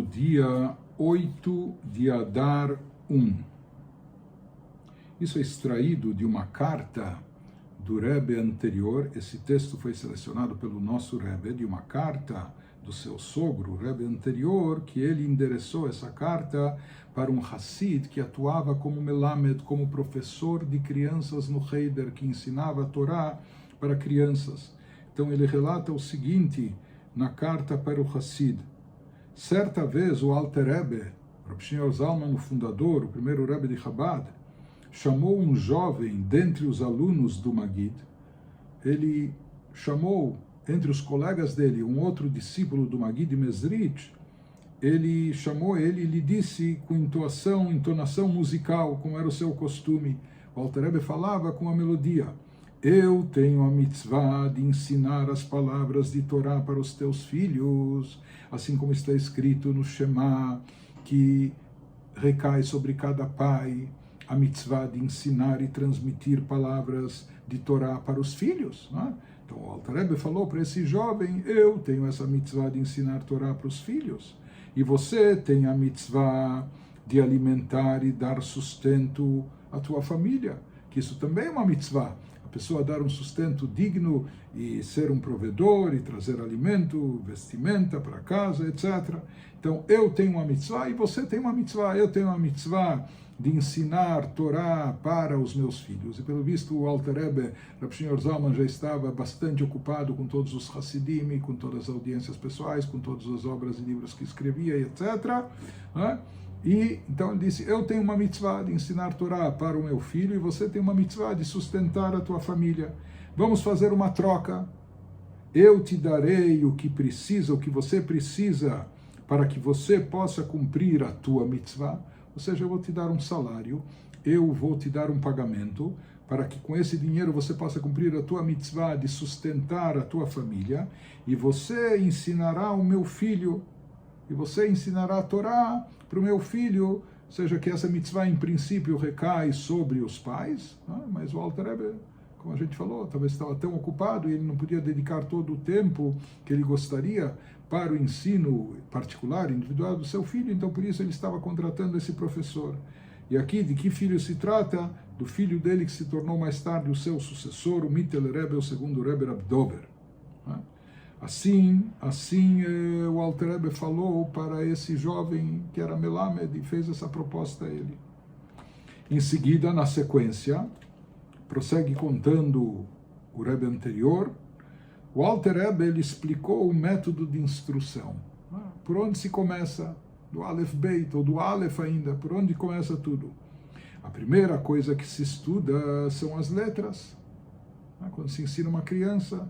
dia 8 de Adar 1. Isso é extraído de uma carta do Rebbe anterior. Esse texto foi selecionado pelo nosso Rebbe, de uma carta do seu sogro, o Rebbe anterior, que ele endereçou essa carta para um Hassid que atuava como Melamed, como professor de crianças no Heider, que ensinava a Torá para crianças. Então ele relata o seguinte na carta para o Hassid. Certa vez o Alter Rebbe, Rav Shneur Zalman, o fundador, o primeiro Rebbe de Chabad, chamou um jovem dentre os alunos do Magid. Ele chamou entre os colegas dele um outro discípulo do Magid Mezritch. Ele chamou ele e lhe disse com entonação musical, como era o seu costume. O Alter Rebbe falava com a melodia: eu tenho a mitzvah de ensinar as palavras de Torá para os teus filhos, assim como está escrito no Shema, que recai sobre cada pai a mitzvah de ensinar e transmitir palavras de Torá para os filhos. Né? Então o Alter Rebbe falou para esse jovem: eu tenho essa mitzvah de ensinar Torá para os filhos, e você tem a mitzvah de alimentar e dar sustento à tua família, que isso também é uma mitzvah. A pessoa dar um sustento digno e ser um provedor e trazer alimento, vestimenta para casa, etc. Então, eu tenho uma mitzvah e você tem uma mitzvah. Eu tenho uma mitzvah de ensinar Torá para os meus filhos. E pelo visto o Alter Rebbe, Rav Shneur Zalman, já estava bastante ocupado com todos os Hassidim, com todas as audiências pessoais, com todas as obras e livros que escrevia, etc. E então ele disse: eu tenho uma mitzvah de ensinar Torá para o meu filho e você tem uma mitzvah de sustentar a tua família. Vamos fazer uma troca. Eu te darei o que precisa, o que você precisa para que você possa cumprir a tua mitzvah. Ou seja, eu vou te dar um salário, eu vou te dar um pagamento para que com esse dinheiro você possa cumprir a tua mitzvah de sustentar a tua família, e você ensinará o meu filho, e você ensinará a Torá para o meu filho. Ou seja, que essa mitzvah em princípio recai sobre os pais, mas o Alter Rebbe, como a gente falou, talvez estava tão ocupado e ele não podia dedicar todo o tempo que ele gostaria para o ensino particular, individual do seu filho, então por isso ele estava contratando esse professor. E aqui, de que filho se trata? Do filho dele que se tornou mais tarde o seu sucessor, o Mittel Rebbe, o segundo Rebbe Rab Dover. Assim, o Alter Rebbe falou para esse jovem que era Melamed e fez essa proposta a ele. Em seguida, na sequência, prossegue contando o Rebbe anterior. O Alter Rebbe, ele explicou o método de instrução. Por onde se começa? Do Aleph Beit, ou do Aleph ainda, por onde começa tudo? A primeira coisa que se estuda são as letras. Quando se ensina uma criança,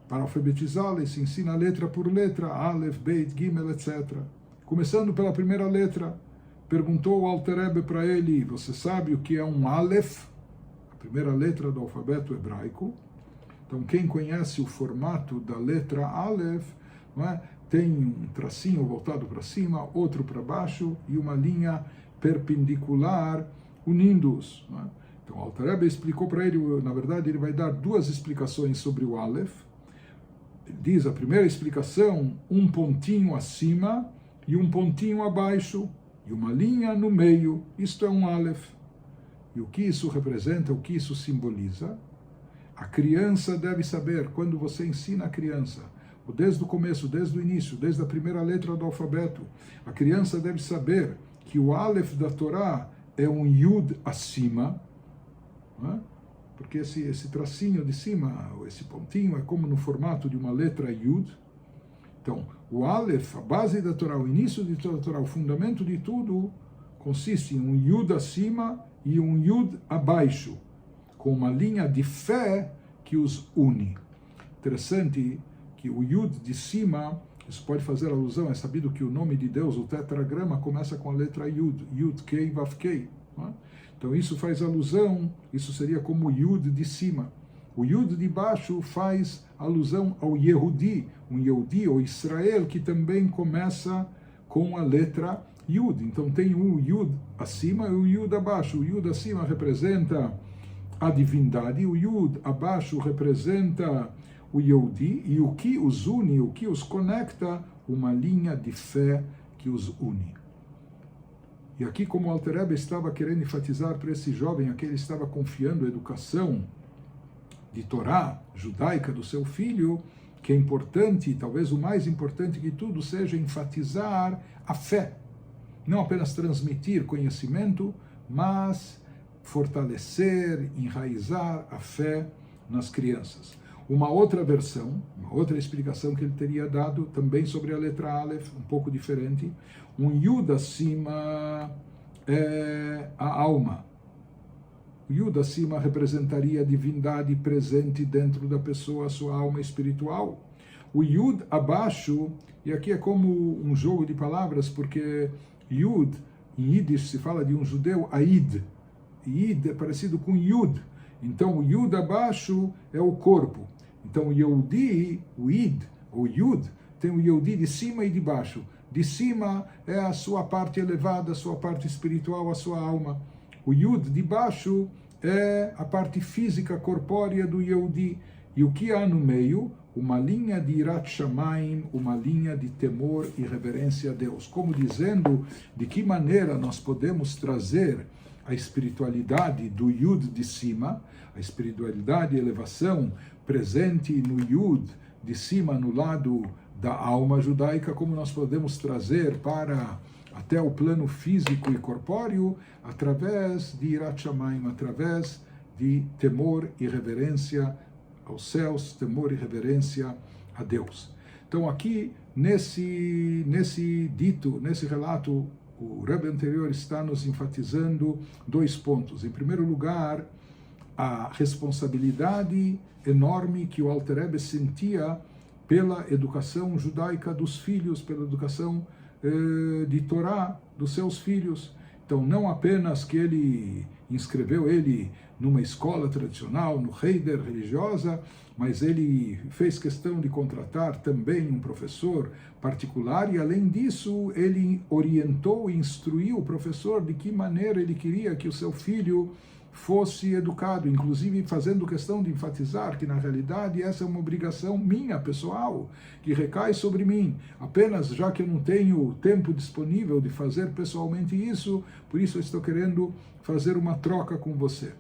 para alfabetizá-la, se ensina letra por letra, Aleph, Beit, Gimel, etc. Começando pela primeira letra, perguntou o Alter Rebbe para ele: você sabe o que é um Aleph? A primeira letra do alfabeto hebraico. Então, quem conhece o formato da letra Aleph, tem um tracinho voltado para cima, outro para baixo e uma linha perpendicular unindo-os. Então, o Alter Rebbe explicou para ele, na verdade, ele vai dar duas explicações sobre o Aleph. Ele diz: a primeira explicação, um pontinho acima e um pontinho abaixo e uma linha no meio. Isto é um Aleph. E o que isso representa, o que isso simboliza? A criança deve saber, quando você ensina a criança, desde o começo, desde o início, desde a primeira letra do alfabeto, a criança deve saber que o Aleph da Torá é um Yud acima, porque esse tracinho de cima, esse pontinho, é como no formato de uma letra Yud. Então, o Aleph, a base da Torá, o início de toda a Torá, o fundamento de tudo, consiste em um Yud acima e um Yud abaixo, com uma linha de fé que os une. Interessante que o Yud de cima, isso pode fazer alusão, é sabido que o nome de Deus, o tetragrama, começa com a letra Yud, Yud Kei Vav Kei. Então isso faz alusão, isso seria como o Yud de cima. O Yud de baixo faz alusão ao Yehudi, um Yehudi ou Israel, que também começa com a letra Yud. Então tem o Yud acima e o Yud abaixo. O Yud acima representa a divindade, o Yud abaixo representa o Yehudi, e o que os une, o que os conecta, uma linha de fé que os une. E aqui, como o Alter Rebbe estava querendo enfatizar para esse jovem, aqui ele estava confiando a educação de Torá judaica do seu filho, que é importante, talvez o mais importante de tudo, seja enfatizar a fé. Não apenas transmitir conhecimento, mas fortalecer, enraizar a fé nas crianças. Uma outra versão, uma outra explicação que ele teria dado, também sobre a letra Aleph, um pouco diferente, um Yud acima é a alma. O Yud acima representaria a divindade presente dentro da pessoa, a sua alma espiritual. O Yud abaixo, e aqui é como um jogo de palavras, porque Yud, em Yiddish se fala de um judeu, Aid. Yid é parecido com Yud. Então o Yud abaixo é o corpo. Então o Yehudi, o Id, o Yud, tem o Yehudi de cima e de baixo. De cima é a sua parte elevada, a sua parte espiritual, a sua alma. O Yud de baixo é a parte física, corpórea do Yehudi. E o que há no meio? Uma linha de Irat Shamayim, uma linha de temor e reverência a Deus. Como dizendo de que maneira nós podemos trazer a espiritualidade do Yud de cima, a espiritualidade e elevação presente no Yud de cima, no lado da alma judaica, como nós podemos trazer para até o plano físico e corpóreo, através de Irat Shamayim, através de temor e reverência aos céus, temor e reverência a Deus. Então aqui, nesse relato, o Rebbe anterior está nos enfatizando 2 pontos. Em primeiro lugar, a responsabilidade enorme que o Alter Rebbe sentia pela educação judaica dos filhos, pela educação de Torá dos seus filhos. Então, não apenas que ele inscreveu ele numa escola tradicional, no Heider religiosa, mas ele fez questão de contratar também um professor particular e, além disso, ele orientou e instruiu o professor de que maneira ele queria que o seu filho fosse educado, inclusive fazendo questão de enfatizar que, na realidade, essa é uma obrigação minha, pessoal, que recai sobre mim. Apenas, já que eu não tenho tempo disponível de fazer pessoalmente isso, por isso eu estou querendo fazer uma troca com você.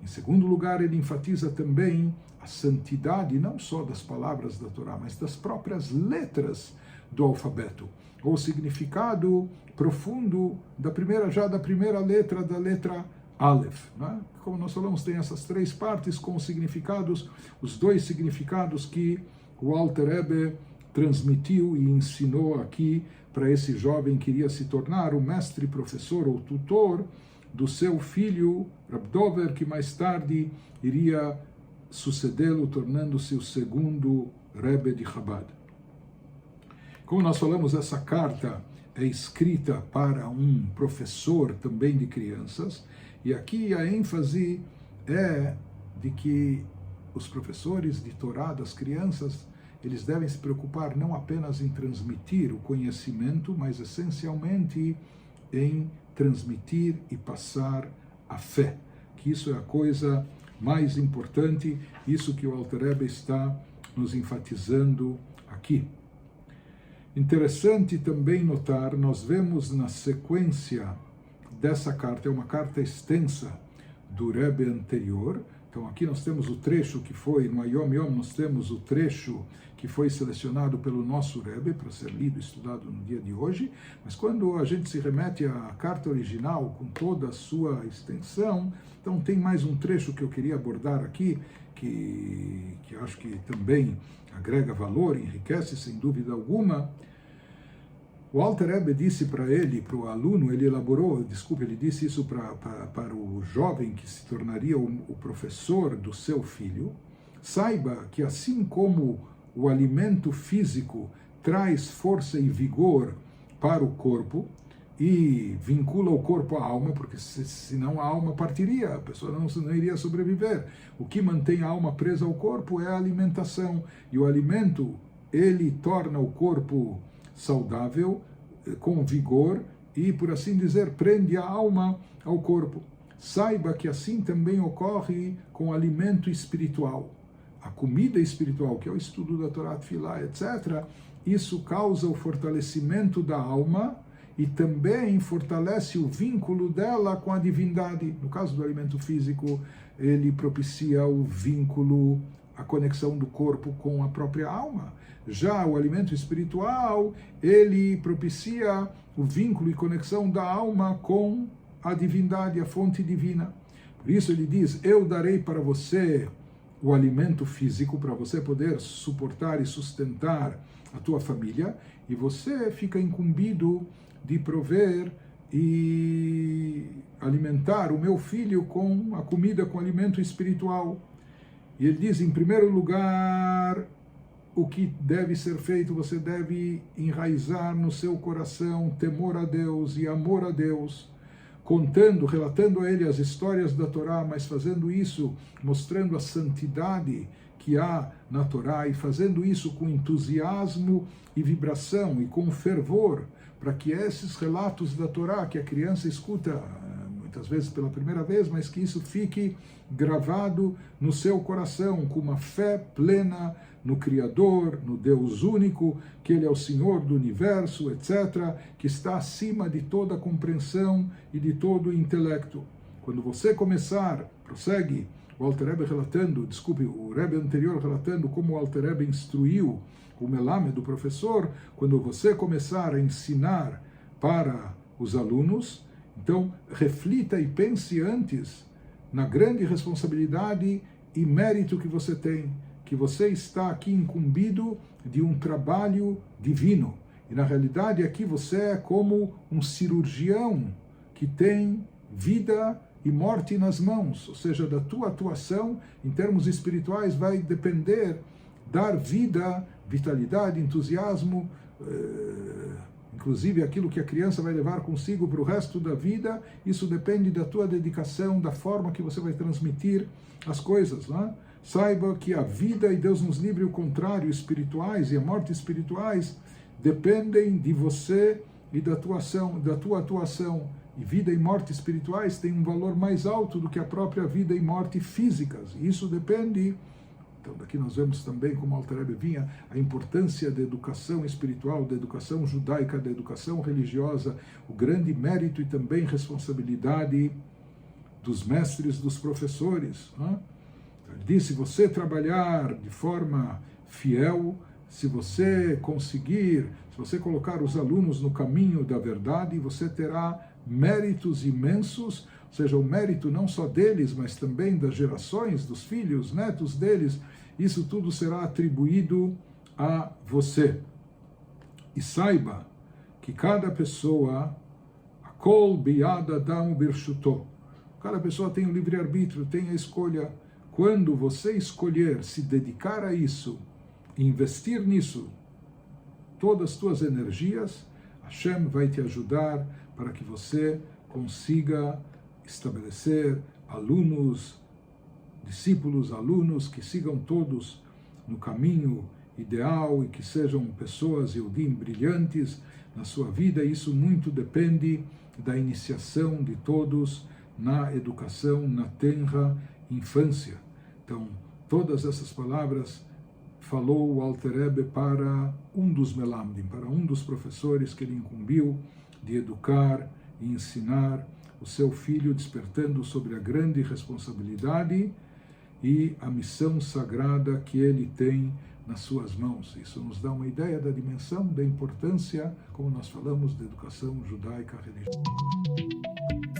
Em segundo lugar, ele enfatiza também a santidade, não só das palavras da Torá, mas das próprias letras do alfabeto, ou o significado profundo da primeira letra, da letra Aleph, né? Como nós falamos, tem essas 3 partes com os significados, os 2 significados que o Alter Rebbe transmitiu e ensinou aqui para esse jovem que iria se tornar o mestre, professor ou tutor do seu filho, Rab Dover, que mais tarde iria sucedê-lo, tornando-se o segundo Rebbe de Chabad. Como nós falamos, essa carta é escrita para um professor também de crianças, e aqui a ênfase é de que os professores de Torá das crianças, eles devem se preocupar não apenas em transmitir o conhecimento, mas essencialmente em transmitir e passar a fé, que isso é a coisa mais importante, isso que o Alter Rebbe está nos enfatizando aqui. Interessante também notar, nós vemos na sequência dessa carta, é uma carta extensa do Rebbe anterior. Então aqui nós temos o trecho que foi, no Ayom Yom nós temos o trecho que foi selecionado pelo nosso Rebbe para ser lido e estudado no dia de hoje, mas quando a gente se remete à carta original com toda a sua extensão, então tem mais um trecho que eu queria abordar aqui, que acho que também agrega valor, enriquece sem dúvida alguma. O Alter Rebbe disse para ele, para o aluno, ele disse isso para o jovem que se tornaria o professor do seu filho: saiba que assim como o alimento físico traz força e vigor para o corpo e vincula o corpo à alma, porque senão a alma partiria, a pessoa não iria sobreviver. O que mantém a alma presa ao corpo é a alimentação, e o alimento, ele torna o corpo saudável, com vigor, e, por assim dizer, prende a alma ao corpo. Saiba que assim também ocorre com o alimento espiritual. a comida espiritual, que é o estudo da Torá, Tefilá, etc., isso causa o fortalecimento da alma e também fortalece o vínculo dela com a divindade. No caso do alimento físico, ele propicia o vínculo, a conexão do corpo com a própria alma. Já o alimento espiritual, ele propicia o vínculo e conexão da alma com a divindade, a fonte divina. Por isso ele diz, eu darei para você o alimento físico, para você poder suportar e sustentar a tua família, e você fica incumbido de prover e alimentar o meu filho com a comida, com o alimento espiritual. E ele diz, em primeiro lugar, o que deve ser feito, você deve enraizar no seu coração temor a Deus e amor a Deus, contando, relatando a ele as histórias da Torá, mas fazendo isso, mostrando a santidade que há na Torá e fazendo isso com entusiasmo e vibração e com fervor, para que esses relatos da Torá que a criança escuta muitas vezes pela primeira vez, mas que isso fique gravado no seu coração com uma fé plena no Criador, no Deus único, que Ele é o Senhor do universo, etc., que está acima de toda a compreensão e de todo o intelecto. Quando você começar, prossegue o Alter Rebbe relatando, o Rebbe anterior relatando como o Alter Rebbe instruiu o Melamed, do professor, quando você começar a ensinar para os alunos, então reflita e pense antes na grande responsabilidade e mérito que você tem, que você está aqui incumbido de um trabalho divino. E na realidade aqui você é como um cirurgião que tem vida e morte nas mãos, ou seja, da tua atuação em termos espirituais vai depender dar vida, vitalidade, entusiasmo, inclusive aquilo que a criança vai levar consigo para o resto da vida. Isso depende da tua dedicação, da forma que você vai transmitir as coisas, né? Saiba que a vida, e Deus nos livre o contrário, espirituais e a morte espirituais, dependem de você e da tua atuação. E vida e morte espirituais têm um valor mais alto do que a própria vida e morte físicas. E isso depende. Então, daqui nós vemos também, como Alter Rebbe vinha, a importância da educação espiritual, da educação judaica, da educação religiosa, o grande mérito e também responsabilidade dos mestres, dos professores. Né? Ele disse, se você trabalhar de forma fiel, se você conseguir, se você colocar os alunos no caminho da verdade, você terá méritos imensos, ou seja, o mérito não só deles, mas também das gerações, dos filhos, netos deles, isso tudo será atribuído a você. E saiba que cada pessoa, kol biyad adam birshuto, cada pessoa tem o livre-arbítrio, tem a escolha. Quando você escolher se dedicar a isso, investir nisso, todas as tuas energias, Hashem vai te ajudar para que você consiga estabelecer alunos, discípulos, alunos que sigam todos no caminho ideal e que sejam pessoas Yehudim brilhantes na sua vida. Isso muito depende da iniciação de todos na educação, na tenra infância. Então, todas essas palavras falou o Alter Rebbe para um dos Melamdim, para um dos professores que ele incumbiu de educar e ensinar o seu filho, despertando sobre a grande responsabilidade e a missão sagrada que ele tem nas suas mãos. Isso nos dá uma ideia da dimensão, da importância, como nós falamos, da educação judaica religiosa.